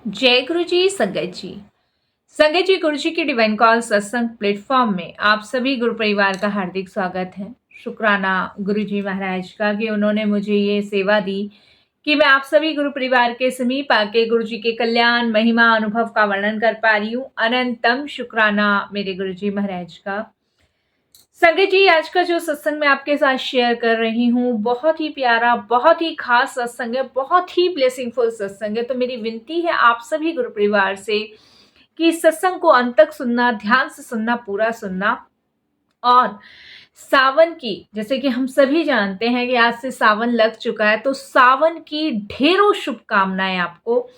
जय गुरु जी। संगत जी गुरु जी के डिवाइन कॉल सत्संग प्लेटफॉर्म में आप सभी गुरु परिवार का हार्दिक स्वागत है। शुक्राना गुरु जी महाराज का कि उन्होंने मुझे ये सेवा दी कि मैं आप सभी गुरु परिवार के समीप आके गुरु जी के कल्याण महिमा अनुभव का वर्णन कर पा रही हूँ। अनंतम शुक्राना मेरे गुरु जी महाराज का। संगत जी, आज का जो सत्संग मैं आपके साथ शेयर कर रही हूँ बहुत ही प्यारा, बहुत ही खास सत्संग है, बहुत ही ब्लेसिंगफुल सत्संग है। तो मेरी विनती है आप सभी गुरु परिवार से कि इस सत्संग को अंत तक सुनना, ध्यान से सुनना, पूरा सुनना। और सावन की, जैसे कि हम सभी जानते हैं कि आज से सावन लग चुका है, तो सावन की ढेरों शुभकामनाएं आपको।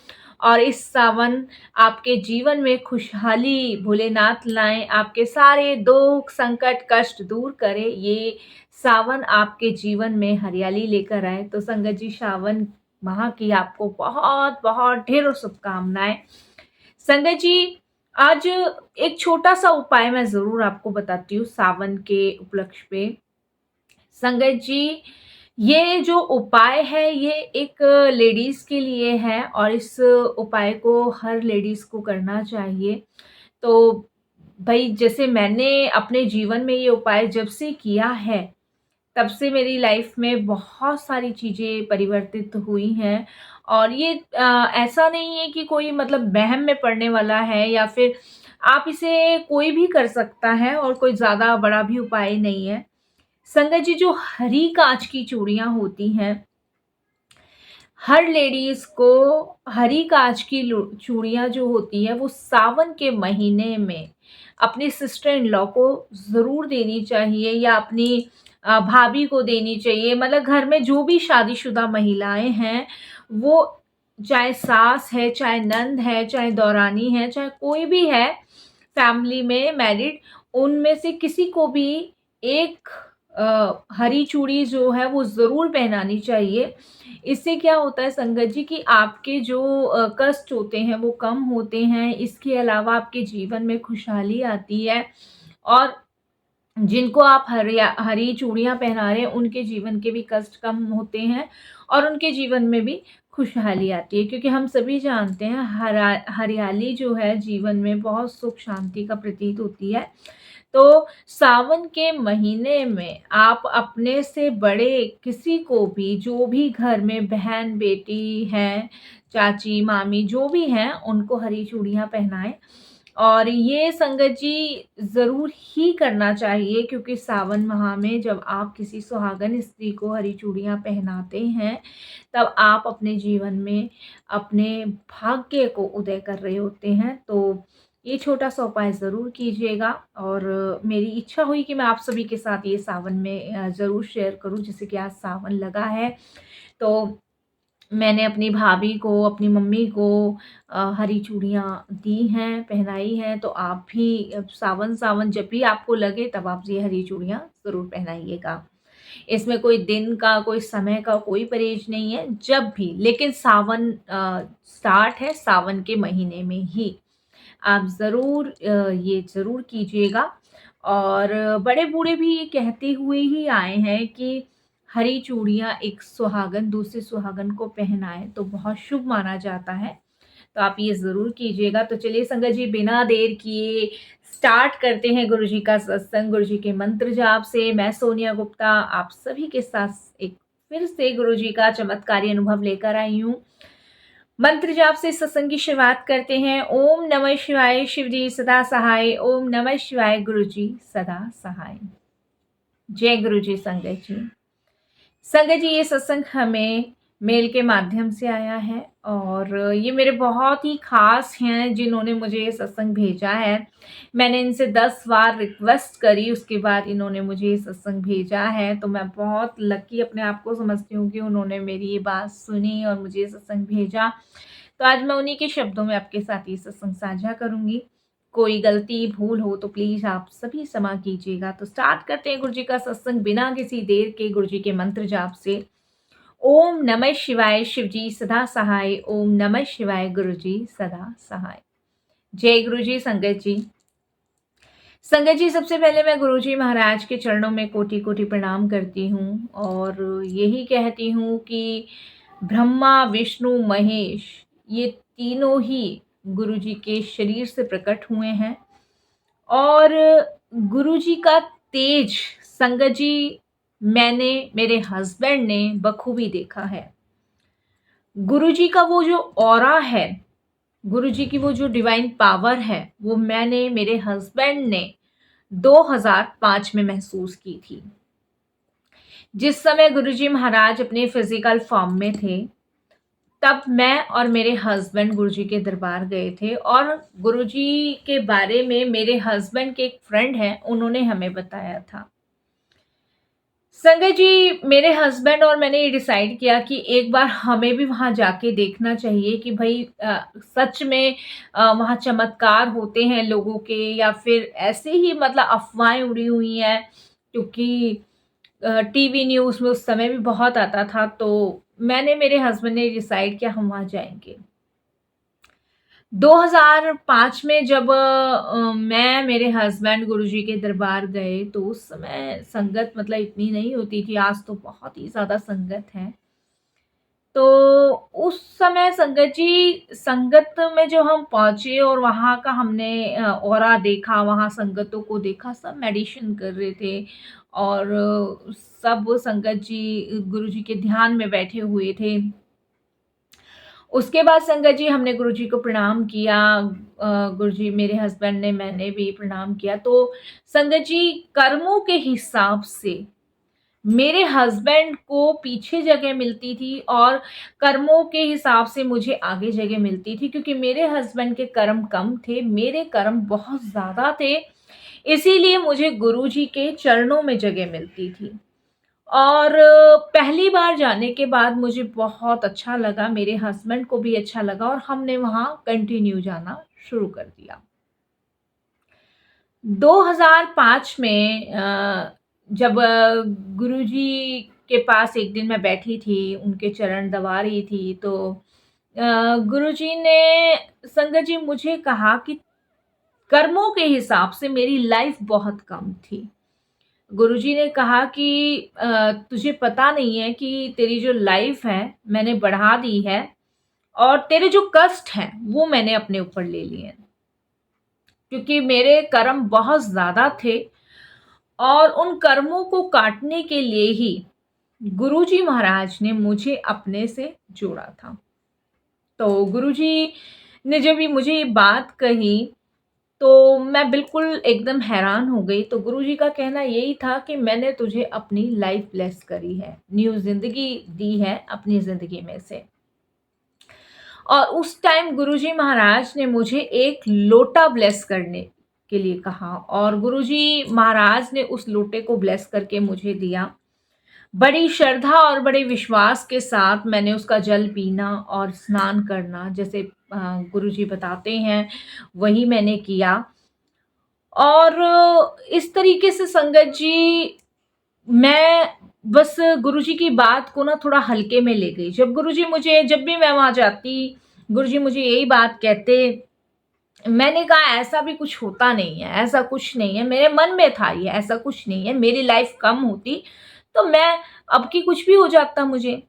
और इस सावन आपके जीवन में खुशहाली भोलेनाथ लाएं, आपके सारे दुख संकट कष्ट दूर करे, ये सावन आपके जीवन में हरियाली लेकर आए। तो संगत जी, सावन माह की आपको बहुत बहुत ढेरों शुभकामनाएं। संगत जी, आज एक छोटा सा उपाय मैं जरूर आपको बताती हूँ सावन के उपलक्ष्य पे। संगत जी, ये जो उपाय है ये एक लेडीज के लिए है और इस उपाय को हर लेडीज को करना चाहिए। तो भाई, जैसे मैंने अपने जीवन में ये उपाय जब से किया है तब से मेरी लाइफ में बहुत सारी चीजें परिवर्तित हुई हैं। और ये ऐसा नहीं है कि कोई मतलब वहम में पड़ने वाला है, या फिर आप इसे कोई भी कर सकता है और कोई ज्यादा बड़ा भी उपाय नहीं है। संगत जी, जो हरी कांच की चूड़ियां होती हैं, हर लेडीज को हरी कांच की चूड़ियां जो होती है वो सावन के महीने में अपनी सिस्टर इन लॉ को जरूर देनी चाहिए, या अपनी भाभी को देनी चाहिए। मतलब घर में जो भी शादीशुदा महिलाएं हैं, वो चाहे सास है, चाहे नंद है, चाहे दौरानी है, चाहे कोई भी है फैमिली में मैरिड, उनमें से किसी को भी एक हरी चूड़ी जो है वो जरूर पहनानी चाहिए। इससे क्या होता है संगत जी कि आपके जो कष्ट होते हैं वो कम होते हैं। इसके अलावा आपके जीवन में खुशहाली आती है, और जिनको आप हरी चूड़ियां पहना रहे हैं उनके जीवन के भी कष्ट कम होते हैं और उनके जीवन में भी खुशहाली आती है। क्योंकि हम सभी जानते हैं हरियाली जो है जीवन में बहुत सुख शांति का प्रतीक होती है। तो सावन के महीने में आप अपने से बड़े किसी को भी, जो भी घर में बहन बेटी हैं, चाची मामी जो भी हैं, उनको हरी चूड़ियां पहनाएं। और ये संगत जी जरूर ही करना चाहिए, क्योंकि सावन माह में जब आप किसी सुहागन स्त्री को हरी चूड़ियां पहनाते हैं तब आप अपने जीवन में अपने भाग्य को उदय कर रहे होते हैं। तो ये छोटा सा उपाय ज़रूर कीजिएगा। और मेरी इच्छा हुई कि मैं आप सभी के साथ ये सावन में ज़रूर शेयर करूं। जैसे कि आज सावन लगा है, तो मैंने अपनी भाभी को, अपनी मम्मी को हरी चूड़ियाँ दी हैं, पहनाई हैं। तो आप भी सावन सावन जब भी आपको लगे तब आप ये हरी चूड़ियाँ ज़रूर पहनाइएगा। इसमें कोई दिन का, कोई समय का कोई परहेज नहीं है, जब भी। लेकिन सावन स्टार्ट है सावन के महीने में ही आप ज़रूर ये ज़रूर कीजिएगा। और बड़े बूढ़े भी ये कहते हुए ही आए हैं कि हरी चूड़ियाँ एक सुहागन दूसरे सुहागन को पहनाए तो बहुत शुभ माना जाता है। तो आप ये ज़रूर कीजिएगा। तो चलिए संगत जी, बिना देर किए स्टार्ट करते हैं गुरु जी का सत्संग। गुरु जी के मंत्र जाप से मैं सोनिया गुप्ता आप सभी के साथ एक फिर से गुरु जी का चमत्कारी अनुभव लेकर आई हूँ। मंत्र जाप से सत्संग की शुरुआत करते हैं। ओम नमः शिवाय, शिव जी सदा सहाय। ओम नमः शिवाय, गुरु जी सदा सहाय। जय गुरु जी। संगत जी, संगत जी, ये सत्संग हमें मेल के माध्यम से आया है और ये मेरे बहुत ही खास हैं जिन्होंने मुझे ये सत्संग भेजा है। मैंने इनसे 10 बार रिक्वेस्ट करी, उसके बाद इन्होंने मुझे ये सत्संग भेजा है। तो मैं बहुत लकी अपने आप को समझती हूँ कि उन्होंने मेरी ये बात सुनी और मुझे ये सत्संग भेजा। तो आज मैं उन्हीं के शब्दों में आपके साथ ये सत्संग साझा करूंगी। कोई गलती भूल हो तो प्लीज आप सभी क्षमा कीजिएगा। तो स्टार्ट करते हैं गुरु जी का सत्संग बिना किसी देर के गुरु जी के मंत्र जाप से। ओम नमः शिवाय, शिव जी सदा सहाय। ओम नमः शिवाय, गुरु जी सदा सहाय। जय गुरु जी। संगत जी, संगत जी, सबसे पहले मैं गुरु जी महाराज के चरणों में कोटि कोटि प्रणाम करती हूँ और यही कहती हूँ कि ब्रह्मा विष्णु महेश, ये तीनों ही गुरुजी के शरीर से प्रकट हुए हैं और गुरुजी का तेज संगत जी मैंने, मेरे हस्बैंड ने बखूबी देखा है। गुरुजी का वो जो ऑरा है, गुरुजी की वो जो डिवाइन पावर है, वो मैंने, मेरे हस्बैंड ने 2005 में महसूस की थी। जिस समय गुरुजी महाराज अपने फिजिकल फॉर्म में थे, तब मैं और मेरे हस्बैंड गुरुजी के दरबार गए थे और गुरुजी के बारे में मेरे हस्बैंड के एक फ्रेंड हैं, उन्होंने हमें बताया था। संगत जी, मेरे हस्बैंड और मैंने ये डिसाइड किया कि एक बार हमें भी वहाँ जाके देखना चाहिए कि भाई सच में वहाँ चमत्कार होते हैं लोगों के या फिर ऐसे ही मतलब अफवाहें उड़ी हुई हैं, क्योंकि टीवी न्यूज़ में उस समय भी बहुत आता था। तो मैंने, मेरे हस्बैंड ने डिसाइड किया हम वहाँ जाएंगे। 2005 में जब मैं, मेरे हस्बैंड गुरुजी के दरबार गए, तो उस समय संगत मतलब इतनी नहीं होती थी, आज तो बहुत ही ज़्यादा संगत है। तो उस समय संगत जी, संगत में जो हम पहुँचे और वहाँ का हमने ऑरा देखा, वहाँ संगतों को देखा, सब मेडिटेशन कर रहे थे और सब संगत जी गुरुजी के ध्यान में बैठे हुए थे। उसके बाद संगत जी हमने गुरुजी को प्रणाम किया, गुरुजी, मेरे हस्बैंड ने, मैंने भी प्रणाम किया। तो संगत जी, कर्मों के हिसाब से मेरे हस्बैंड को पीछे जगह मिलती थी और कर्मों के हिसाब से मुझे आगे जगह मिलती थी, क्योंकि मेरे हस्बैंड के कर्म कम थे, मेरे कर्म बहुत ज़्यादा थे, इसीलिए मुझे गुरुजी के चरणों में जगह मिलती थी। और पहली बार जाने के बाद मुझे बहुत अच्छा लगा, मेरे हस्बैंड को भी अच्छा लगा और हमने वहाँ कंटिन्यू जाना शुरू कर दिया। 2005 में जब गुरुजी के पास एक दिन मैं बैठी थी, उनके चरण दबा रही थी, तो गुरुजी ने संगत जी मुझे कहा कि कर्मों के हिसाब से मेरी लाइफ बहुत कम थी। गुरुजी ने कहा कि तुझे पता नहीं है कि तेरी जो लाइफ है मैंने बढ़ा दी है और तेरे जो कष्ट हैं वो मैंने अपने ऊपर ले लिए हैं, क्योंकि मेरे कर्म बहुत ज़्यादा थे और उन कर्मों को काटने के लिए ही गुरुजी महाराज ने मुझे अपने से जोड़ा था। तो गुरुजी ने जब ये मुझे ये बात कही, तो मैं बिल्कुल एकदम हैरान हो गई। तो गुरुजी का कहना यही था कि मैंने तुझे अपनी लाइफ ब्लेस करी है, न्यू ज़िंदगी दी है अपनी ज़िंदगी में से। और उस टाइम गुरुजी महाराज ने मुझे एक लोटा ब्लेस करने के लिए कहा और गुरुजी महाराज ने उस लोटे को ब्लेस करके मुझे दिया। बड़ी श्रद्धा और बड़े विश्वास के साथ मैंने उसका जल पीना और स्नान करना, जैसे गुरुजी बताते हैं, वही मैंने किया। और इस तरीके से संगत जी, मैं बस गुरुजी की बात को ना थोड़ा हल्के में ले गई। जब गुरुजी मुझे, जब भी मैं वहाँ जाती, गुरुजी मुझे यही बात कहते। मैंने कहा ऐसा भी कुछ होता नहीं है, ऐसा कुछ नहीं है, मेरे मन में था ये, ऐसा कुछ नहीं है। मेरी लाइफ कम होती तो मैं अब की कुछ भी हो जाता मुझे।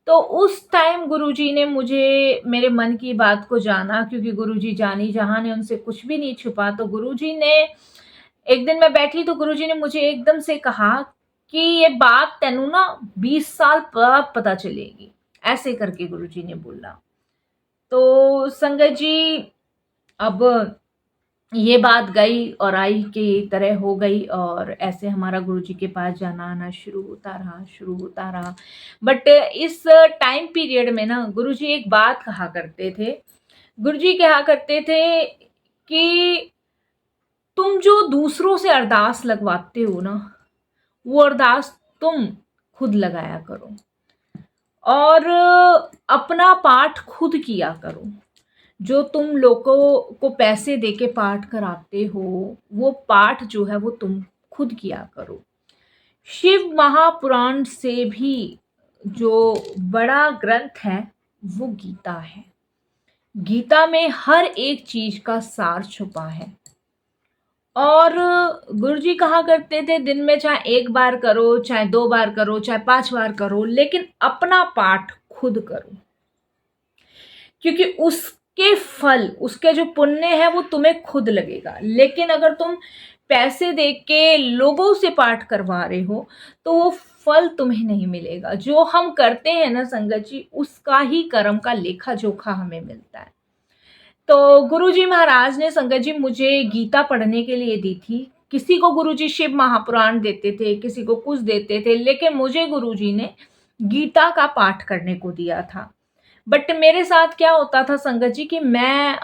तो उस टाइम गुरुजी ने मुझे, मेरे मन की बात को जाना, क्योंकि गुरुजी जानी जहान है, उनसे कुछ भी नहीं छुपा। तो गुरुजी ने, एक दिन मैं बैठी तो गुरुजी ने मुझे एकदम से कहा कि ये बात तेनू ना 20 साल बाद पता चलेगी, ऐसे करके गुरुजी ने बोला। तो संगत जी, अब ये बात गई और आई की तरह हो गई और ऐसे हमारा गुरुजी के पास जाना आना शुरू होता रहा। बट इस टाइम पीरियड में ना गुरुजी एक बात कहा करते थे। गुरुजी कहा करते थे कि तुम जो दूसरों से अरदास लगवाते हो ना, वो अरदास तुम खुद लगाया करो और अपना पाठ खुद किया करो। जो तुम लोगों को पैसे देके पाठ कराते हो, वो पाठ जो है वो तुम खुद किया करो। शिव महापुराण से भी जो बड़ा ग्रंथ है वो गीता है। गीता में हर एक चीज का सार छुपा है। और गुरुजी कहा करते थे, दिन में चाहे 1 बार करो, चाहे 2 बार करो, चाहे 5 बार करो, लेकिन अपना पाठ खुद करो, क्योंकि उस के फल, उसके जो पुण्य है वो तुम्हें खुद लगेगा। लेकिन अगर तुम पैसे दे के लोगों से पाठ करवा रहे हो तो वो फल तुम्हें नहीं मिलेगा। जो हम करते हैं ना संगत जी, उसका ही कर्म का लेखा जोखा हमें मिलता है। तो गुरुजी महाराज ने संगत जी मुझे गीता पढ़ने के लिए दी थी। किसी को गुरुजी शिव महापुराण देते थे, किसी को कुछ देते थे, लेकिन मुझे गुरुजी ने गीता का पाठ करने को दिया था। बट मेरे साथ क्या होता था संगत जी कि मैं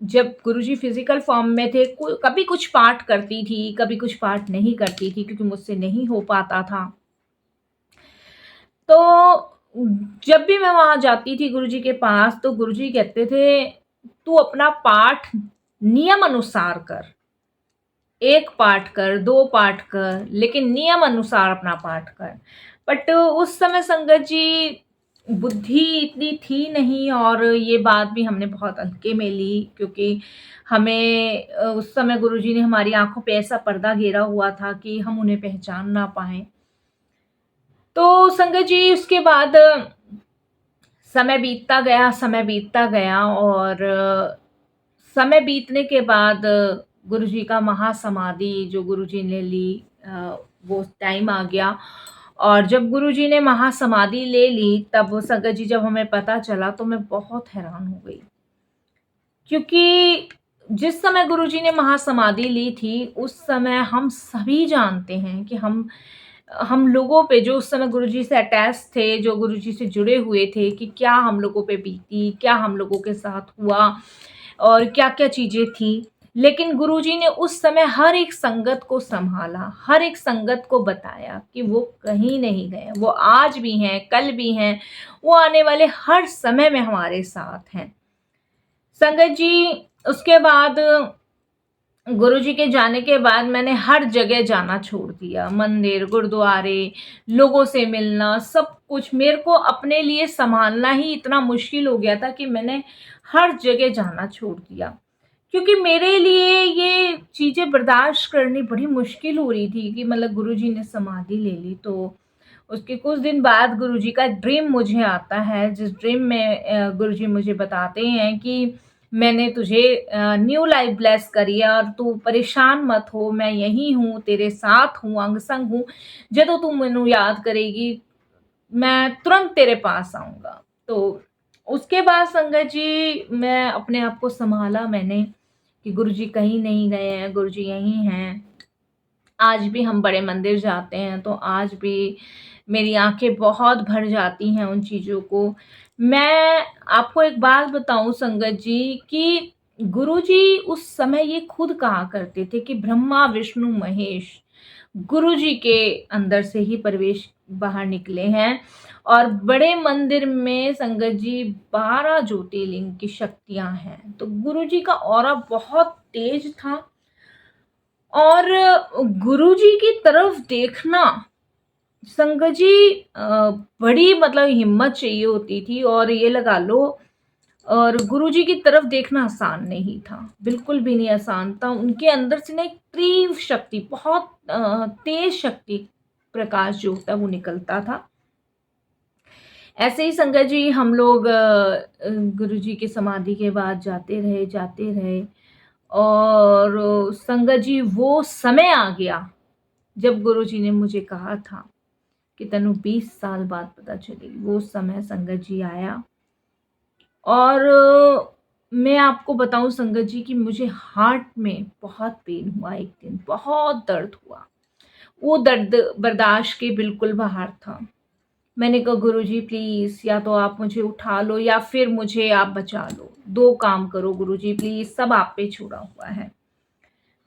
जब गुरुजी फिजिकल फॉर्म में थे, कभी कुछ पाठ करती थी, कभी कुछ पाठ नहीं करती थी, क्योंकि मुझसे नहीं हो पाता था। तो जब भी मैं वहां जाती थी गुरुजी के पास, तो गुरुजी कहते थे तू अपना पाठ नियम अनुसार कर, 1 पाठ कर, 2 पाठ कर, लेकिन नियम अनुसार अपना पाठ कर। बट उस समय संगत जी बुद्धि इतनी थी नहीं, और ये बात भी हमने बहुत हल्के में ली, क्योंकि हमें उस समय गुरुजी ने हमारी आंखों पे ऐसा पर्दा घेरा हुआ था कि हम उन्हें पहचान ना पाए। तो संगत जी उसके बाद समय बीतता गया, समय बीतता गया, और समय बीतने के बाद गुरुजी का महासमाधि जो गुरुजी ने ली, वो टाइम आ गया। और जब गुरुजी ने महासमाधि ले ली, तब संगत जी जब हमें पता चला तो मैं बहुत हैरान हो गई, क्योंकि जिस समय गुरुजी ने महासमाधि ली थी, उस समय हम सभी जानते हैं कि हम लोगों पे, जो उस समय गुरुजी से अटैच थे, जो गुरुजी से जुड़े हुए थे, कि क्या हम लोगों पे बीती, क्या हम लोगों के साथ हुआ और क्या-क्या चीज़ें थी। लेकिन गुरुजी ने उस समय हर एक संगत को सँभाला, हर एक संगत को बताया कि वो कहीं नहीं गए, वो आज भी हैं, कल भी हैं, वो आने वाले हर समय में हमारे साथ हैं। संगत जी उसके बाद गुरुजी के जाने के बाद मैंने हर जगह जाना छोड़ दिया, मंदिर, गुरुद्वारे, लोगों से मिलना, सब कुछ मेरे को अपने लिए संभालना ही इतना मुश्किल हो गया था कि मैंने हर जगह जाना छोड़ दिया। क्योंकि मेरे लिए ये चीज़ें बर्दाश्त करनी बड़ी मुश्किल हो रही थी कि मतलब गुरुजी ने समाधि ले ली, तो उसके कुछ दिन बाद गुरुजी का ड्रीम मुझे आता है, जिस ड्रीम में गुरुजी मुझे बताते हैं कि मैंने तुझे न्यू लाइफ ब्लेस करी है, और तू परेशान मत हो, मैं यहीं हूँ, तेरे साथ हूँ, अंग संग हूँ। जदों तू मैनू याद करेगी, मैं तुरंत तेरे पास आऊँगा। तो उसके बाद संगत जी मैं अपने आप को सँभाला मैंने कि गुरुजी कहीं नहीं गए हैं, गुरुजी यहीं हैं। आज भी हम बड़े मंदिर जाते हैं, तो आज भी मेरी आँखें बहुत भर जाती हैं उन चीज़ों को। मैं आपको एक बात बताऊँ संगत जी कि गुरुजी उस समय ये खुद कहा करते थे कि ब्रह्मा, विष्णु, महेश गुरुजी के अंदर से ही प्रवेश बाहर निकले हैं, और बड़े मंदिर में संगत जी 12 ज्योतिर्लिंग की शक्तियाँ हैं। तो गुरुजी का ऑरा बहुत तेज था, और गुरुजी की तरफ देखना संगत जी बड़ी मतलब हिम्मत चाहिए होती थी, और ये लगा लो, और गुरुजी की तरफ देखना आसान नहीं था, बिल्कुल भी नहीं आसान था। उनके अंदर से ना एक तीव्र शक्ति, बहुत तेज शक्ति, प्रकाश जो होता है वो निकलता था। ऐसे ही संगत जी हम लोग गुरुजी की समाधि के बाद जाते रहे, और संगत जी वो समय आ गया जब गुरुजी ने मुझे कहा था कि तनु 20 साल बाद पता चलेगी। वो समय संगत जी आया, और मैं आपको बताऊं संगत जी कि मुझे हार्ट में बहुत पेन हुआ, एक दिन बहुत दर्द हुआ। वो दर्द बर्दाश्त के बिल्कुल बाहर था। मैंने कहा गुरुजी प्लीज़, या तो आप मुझे उठा लो या फिर मुझे आप बचा लो, 2 काम करो गुरुजी प्लीज़, सब आप पे छोड़ा हुआ है।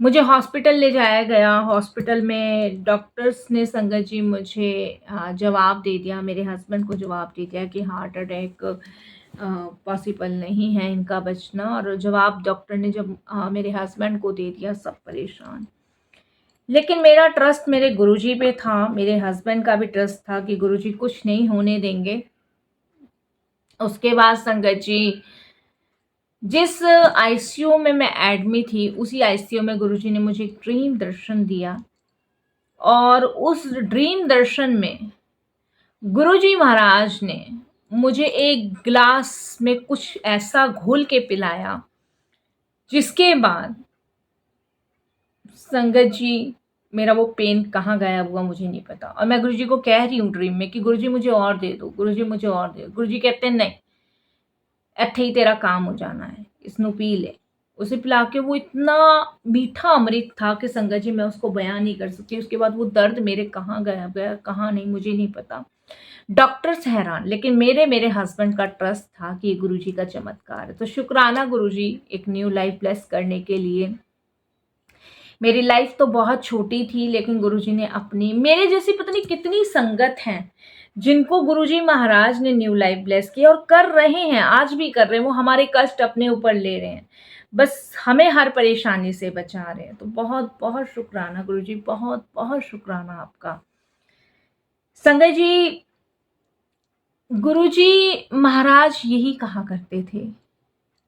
मुझे हॉस्पिटल ले जाया गया। हॉस्पिटल में डॉक्टर्स ने संगत जी मुझे जवाब दे दिया, मेरे हस्बैंड को जवाब दे दिया कि हार्ट अटैक पॉसिबल नहीं है इनका बचना। और जवाब डॉक्टर ने जब मेरे हस्बैंड को दे दिया, सब परेशान। लेकिन मेरा ट्रस्ट मेरे गुरुजी पे था, मेरे हस्बैंड का भी ट्रस्ट था कि गुरुजी कुछ नहीं होने देंगे। उसके बाद संगत जी जिस आईसीयू में मैं एडमिट थी, उसी आईसीयू में गुरुजी ने मुझे एक ड्रीम दर्शन दिया, और उस ड्रीम दर्शन में गुरुजी महाराज ने मुझे एक ग्लास में कुछ ऐसा घोल के पिलाया, जिसके बाद संगत जी मेरा वो पेन कहाँ गायब हुआ मुझे नहीं पता। और मैं गुरुजी को कह रही हूँ ड्रीम में कि गुरुजी मुझे और दे दो, गुरुजी मुझे और दे दो। गुरुजी कहते हैं नहीं, ਇੱਥੇ ही तेरा काम हो जाना है, इसनु पी ले। उसे पिला के वो इतना मीठा अमृत था कि संगत जी मैं उसको बयान नहीं कर सकती। उसके बाद वो दर्द मेरे कहाँ गायब गया, कहाँ नहीं, मुझे नहीं पता। डॉक्टर्स हैरान, लेकिन मेरे हस्बैंड का ट्रस्ट था कि ये गुरुजी का चमत्कार है। तो शुक्राना गुरुजी एक न्यू लाइफ ब्लेस करने के लिए। मेरी लाइफ तो बहुत छोटी थी, लेकिन गुरुजी ने अपनी, मेरे जैसी पता नहीं कितनी संगत हैं जिनको गुरुजी महाराज ने न्यू लाइफ ब्लेस किया और कर रहे हैं, आज भी कर रहे हैं। वो हमारे कष्ट अपने ऊपर ले रहे हैं, बस हमें हर परेशानी से बचा रहे हैं। तो बहुत बहुत शुक्राना गुरुजी, बहुत बहुत शुक्राना आपका। संगत जी, गुरुजी महाराज यही कहा करते थे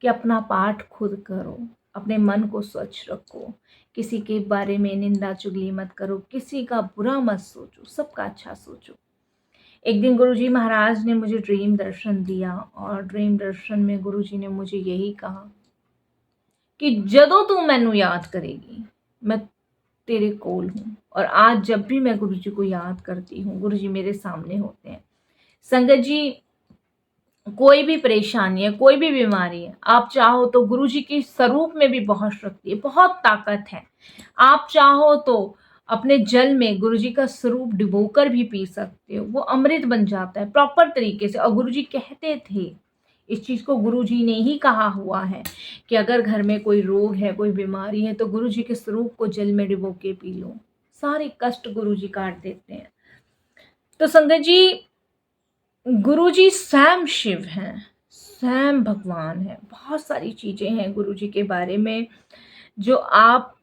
कि अपना पाठ खुद करो, अपने मन को स्वच्छ रखो, किसी के बारे में निंदा चुगली मत करो, किसी का बुरा मत सोचो, सबका अच्छा सोचो। एक दिन गुरुजी महाराज ने मुझे ड्रीम दर्शन दिया और ड्रीम दर्शन में गुरुजी ने मुझे यही कहा कि जदों तू मैनू याद करेगी मैं तेरे कोल हूँ। और आज जब भी मैं गुरुजी को याद करती हूँ, गुरुजी मेरे सामने होते हैं। संगत जी, कोई भी परेशानी है, कोई भी बीमारी है, आप चाहो तो गुरुजी के स्वरूप में भी बहुत शक्ति है, बहुत ताकत है। आप चाहो तो अपने जल में गुरुजी का स्वरूप डुबोकर भी पी सकते हो, वो अमृत बन जाता है प्रॉपर तरीके से। और गुरुजी कहते थे, इस चीज को गुरुजी ने ही कहा हुआ है कि अगर घर में कोई रोग है, कोई बीमारी है, तो गुरुजी के स्वरूप को जल में डुबो के पी लो, सारे कष्ट गुरुजी काट देते हैं। तो संगत जी, गुरुजी स्वयं शिव हैं, स्वयं भगवान है। बहुत सारी चीजें हैं गुरुजी के बारे में जो आप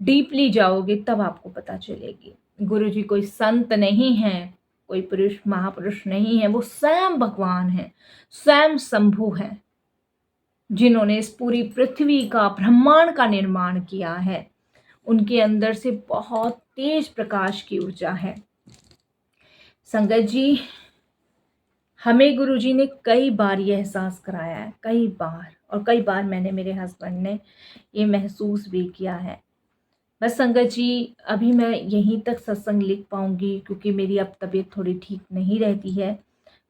डीपली जाओगे तब आपको पता चलेगी। गुरुजी कोई संत नहीं है, कोई पुरुष महापुरुष नहीं है, वो स्वयं भगवान है, स्वयं शंभु है, जिन्होंने इस पूरी पृथ्वी का, ब्रह्मांड का निर्माण किया है। उनके अंदर से बहुत तेज प्रकाश की ऊर्जा है। संगत जी, हमें गुरुजी ने कई बार ये एहसास कराया है, कई बार, और कई बार मैंने, मेरे हस्बैंड ने ये महसूस भी किया है। बस संगत जी, अभी मैं यहीं तक सत्संग लिख पाऊंगी क्योंकि मेरी अब तबीयत थोड़ी ठीक नहीं रहती है।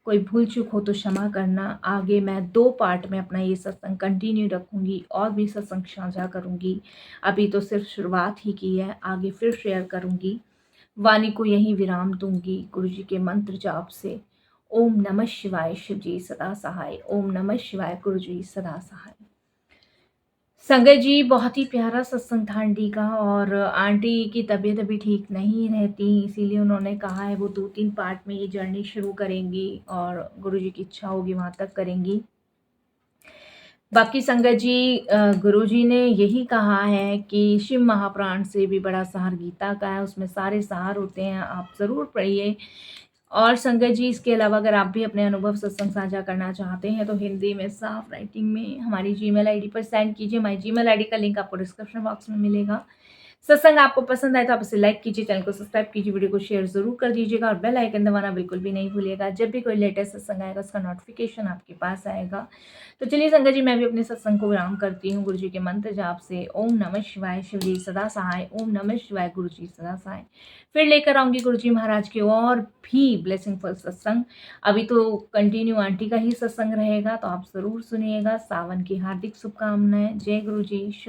कोई भूल चूक हो तो क्षमा करना। आगे मैं 2 पार्ट में अपना ये सत्संग कंटिन्यू रखूंगी और भी सत्संग साझा करूंगी। अभी तो सिर्फ शुरुआत ही की है, आगे फिर शेयर करूंगी। वाणी को यहीं विराम दूंगी गुरुजी के मंत्र जाप से। ओम नमः शिवाय, शिव जी सदा सहाय। ओम नमः शिवाय, गुरु जी सदा सहाय। संगत जी, बहुत ही प्यारा सत्संग था आंटी का, और आंटी की तबीयत अभी ठीक नहीं रहती, इसीलिए उन्होंने कहा है वो 2-3 पार्ट में ये जर्नी शुरू करेंगी और गुरुजी की इच्छा होगी वहां तक करेंगी। बाकी संगत जी, गुरुजी ने यही कहा है कि शिव महापुराण से भी बड़ा सार गीता का है, उसमें सारे सार होते हैं, आप ज़रूर पढ़िए। और संगत जी, इसके अलावा अगर आप भी अपने अनुभव सत्संग साझा करना चाहते हैं तो हिंदी में साफ राइटिंग में हमारी जीमेल आईडी पर सेंड कीजिए। हमारी जीमेल आईडी का लिंक आपको डिस्क्रिप्शन बॉक्स में मिलेगा। सत्संग आपको पसंद आए तो आप इसे लाइक कीजिए, चैनल को सब्सक्राइब कीजिए, वीडियो को शेयर जरूर कर दीजिएगा और बेल आइकन दबाना बिल्कुल भी नहीं भूलिएगा। जब भी कोई लेटेस्ट सत्संग आएगा उसका नोटिफिकेशन आपके पास आएगा। तो चलिए संगत जी, मैं भी अपने सत्संग को विराम करती हूँ गुरु जी के मंत्र जाप से। ओम नमः शिवाय, शिव जी सदा सहाय। ओम नमः शिवाय, गुरु जी सदा सहाय। फिर लेकर आऊंगी गुरु जी महाराज के और भी ब्लेसिंगफुल सत्संग। अभी तो कंटिन्यू आंटी का ही सत्संग रहेगा, तो आप जरूर सुनिएगा। सावन की हार्दिक शुभकामनाएं। जय गुरु जी।